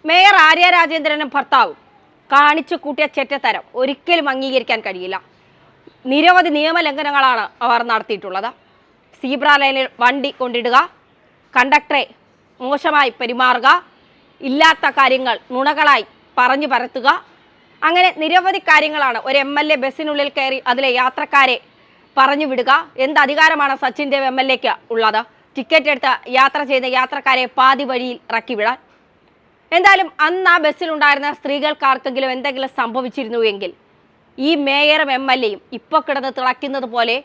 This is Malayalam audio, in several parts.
മേയർ ആര്യ രാജേന്ദ്രനും ഭർത്താവും കാണിച്ചു കൂട്ടിയ ചെറ്റത്തരം ഒരിക്കലും അംഗീകരിക്കാൻ കഴിയില്ല. നിരവധി നിയമലംഘനങ്ങളാണ് അവർ നടത്തിയിട്ടുള്ളത്. സീബ്ര ലൈനിൽ വണ്ടി കൊണ്ടിടുക, കണ്ടക്ടറെ മോശമായി പെരുമാറുക, ഇല്ലാത്ത കാര്യങ്ങൾ നുണകളായി പറഞ്ഞു പരത്തുക, അങ്ങനെ നിരവധി കാര്യങ്ങളാണ്. ഒരു MLA ബസ്സിനുള്ളിൽ കയറി അതിലെ യാത്രക്കാരെ പറഞ്ഞു വിടുക. എന്ത് അധികാരമാണ് സച്ചിൻ ദേവ് MLAക്ക് ഉള്ളത്? ടിക്കറ്റ് എടുത്ത് യാത്ര ചെയ്ത യാത്രക്കാരെ പാതി വഴിയിൽ ഇറക്കി വിടാൻ. എന്തായാലും അന്ന് ആ ബസ്സിലുണ്ടായിരുന്ന സ്ത്രീകൾക്കാർക്കെങ്കിലും എന്തെങ്കിലും സംഭവിച്ചിരുന്നുവെങ്കിൽ ഈ മേയറും MLAയും ഇപ്പോൾ കിടന്ന് തിളയ്ക്കുന്നത് പോലെ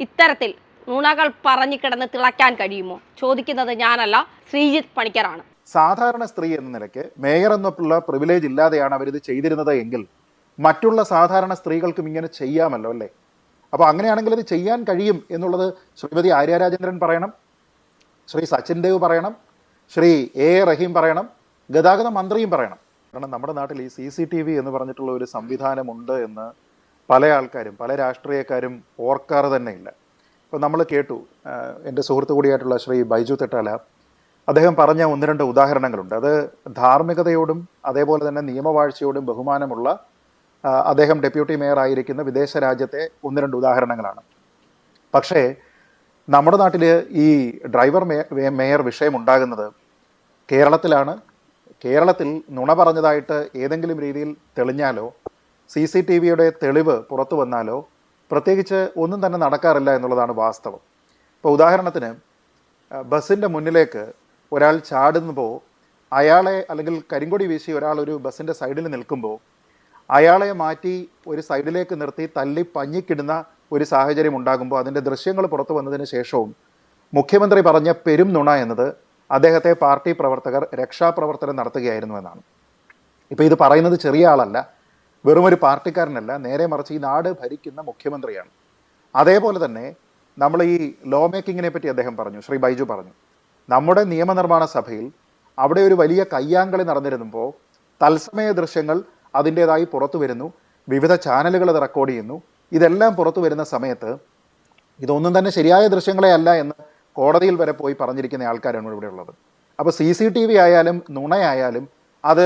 ഇത്തരത്തിൽ നുണകൾ പറഞ്ഞു കിടന്ന് തിളയ്ക്കാൻ കഴിയുമോ? ചോദിക്കുന്നത് ഞാനല്ല, ശ്രീജിത്ത് പണിക്കറാണ്. സാധാരണ സ്ത്രീ എന്ന നിലയ്ക്ക് മേയർ എന്നുള്ള പ്രിവിലേജ് ഇല്ലാതെയാണ് അവരിത് ചെയ്തിരുന്നത് എങ്കിൽ മറ്റുള്ള സാധാരണ സ്ത്രീകൾക്കും ഇങ്ങനെ ചെയ്യാമല്ലോ അല്ലേ? അപ്പോൾ അങ്ങനെയാണെങ്കിൽ ഇത് ചെയ്യാൻ കഴിയും എന്നുള്ളത് ശ്രീമതി ആര്യ രാജേന്ദ്രൻ പറയണം, ശ്രീ സച്ചിൻ ദേവ് പറയണം, ശ്രീ A റഹീം പറയണം, ഗതാഗത മന്ത്രിയും പറയണം. കാരണം നമ്മുടെ നാട്ടിൽ ഈ CCTV എന്ന് പറഞ്ഞിട്ടുള്ള ഒരു സംവിധാനമുണ്ട് എന്ന് പല ആൾക്കാരും പല രാഷ്ട്രീയക്കാരും ഓർക്കാറ് തന്നെ ഇല്ല. ഇപ്പോൾ നമ്മൾ കേട്ടു, എൻ്റെ സുഹൃത്തു കൂടിയായിട്ടുള്ള ശ്രീ ബൈജു തെട്ടാല അദ്ദേഹം പറഞ്ഞ 1-2 ഉദാഹരണങ്ങളുണ്ട്. അത് ധാർമ്മികതയോടും അതേപോലെ തന്നെ നിയമവാഴ്ചയോടും ബഹുമാനമുള്ള അദ്ദേഹം ഡെപ്യൂട്ടി മേയർ ആയിരിക്കുന്ന വിദേശ രാജ്യത്തെ 1-2 ഉദാഹരണങ്ങളാണ്. പക്ഷേ നമ്മുടെ നാട്ടിൽ ഈ ഡ്രൈവർ മേയർ വിഷയം ഉണ്ടാകുന്നത് കേരളത്തിലാണ്. കേരളത്തിൽ നുണ പറഞ്ഞതായിട്ട് ഏതെങ്കിലും രീതിയിൽ തെളിഞ്ഞാലോ CCTVയുടെ തെളിവ് പുറത്തു വന്നാലോ പ്രത്യേകിച്ച് ഒന്നും തന്നെ നടക്കാറില്ല എന്നുള്ളതാണ് വാസ്തവം. ഇപ്പോൾ ഉദാഹരണത്തിന് ബസ്സിൻ്റെ മുന്നിലേക്ക് ഒരാൾ ചാടുമ്പോൾ അയാളെ, അല്ലെങ്കിൽ കരിങ്കൊടി വീശി ഒരാൾ ഒരു ബസ്സിൻ്റെ സൈഡിൽ നിൽക്കുമ്പോൾ അയാളെ മാറ്റി ഒരു സൈഡിലേക്ക് നിർത്തി തല്ലി പഞ്ഞിക്കിടുന്ന ഒരു സാഹചര്യം ഉണ്ടാകുമ്പോൾ അതിൻ്റെ ദൃശ്യങ്ങൾ പുറത്തു വന്നതിന് ശേഷവും മുഖ്യമന്ത്രി പറഞ്ഞ പെരും നുണ എന്നത് അദ്ദേഹത്തെ പാർട്ടി പ്രവർത്തകർ രക്ഷാപ്രവർത്തനം നടത്തുകയായിരുന്നു എന്നാണ്. ഇപ്പോൾ ഇത് പറയുന്നത് ചെറിയ ആളല്ല, വെറും ഒരു പാർട്ടിക്കാരനല്ല, നേരെ മറിച്ച് ഈ നാട് ഭരിക്കുന്ന മുഖ്യമന്ത്രിയാണ്. അതേപോലെ തന്നെ നമ്മൾ ഈ ലോ മേക്കിങ്ങിനെ പറ്റി അദ്ദേഹം പറഞ്ഞു, ശ്രീ ബൈജു പറഞ്ഞു. നമ്മുടെ നിയമനിർമ്മാണ സഭയിൽ അവിടെ ഒരു വലിയ കയ്യാങ്കളി നടന്നിരുന്നപ്പോൾ തത്സമയ ദൃശ്യങ്ങൾ അതിൻ്റേതായി പുറത്തു വരുന്നു, വിവിധ ചാനലുകൾ അത് റെക്കോർഡ് ചെയ്യുന്നു. ഇതെല്ലാം പുറത്തു വരുന്ന സമയത്ത് ഇതൊന്നും തന്നെ ശരിയായ ദൃശ്യങ്ങളെ അല്ല എന്ന് കോടതിയിൽ വരെ പോയി പറഞ്ഞിരിക്കുന്ന ആൾക്കാരാണ് ഇവിടെ ഉള്ളത്. അപ്പോൾ CCTV ആയാലും നുണയായാലും അത്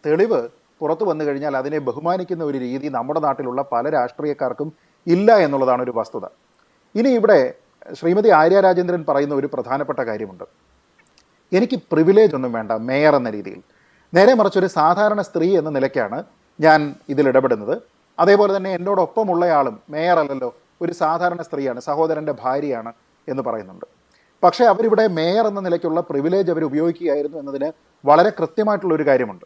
തെളിവ് പുറത്തു വന്നു കഴിഞ്ഞാൽ അതിനെ ബഹുമാനിക്കുന്ന ഒരു രീതി നമ്മുടെ നാട്ടിലുള്ള പല രാഷ്ട്രീയക്കാർക്കും ഇല്ല എന്നുള്ളതാണ് ഒരു വസ്തുത. ഇനി ഇവിടെ ശ്രീമതി ആര്യ രാജേന്ദ്രൻ പറയുന്ന ഒരു പ്രധാനപ്പെട്ട കാര്യമുണ്ട്. എനിക്ക് പ്രിവിലേജ് ഒന്നും വേണ്ട മേയർ എന്ന രീതിയിൽ, നേരെ മറിച്ച് ഒരു സാധാരണ സ്ത്രീ എന്ന നിലയ്ക്കാണ് ഞാൻ ഇതിൽ ഇടപെടുന്നത്. അതേപോലെ തന്നെ എന്നോടൊപ്പമുള്ളയാളും മേയർ അല്ലല്ലോ, ഒരു സാധാരണ സ്ത്രീയാണ്, സഹോദരൻ്റെ ഭാര്യയാണ് എന്ന് പറയുന്നുണ്ട്. പക്ഷേ അവരിവിടെ മേയർ എന്ന നിലയ്ക്കുള്ള പ്രിവിലേജ് അവർ ഉപയോഗിക്കുകയായിരുന്നു എന്നതിന് വളരെ കൃത്യമായിട്ടുള്ളൊരു കാര്യമുണ്ട്.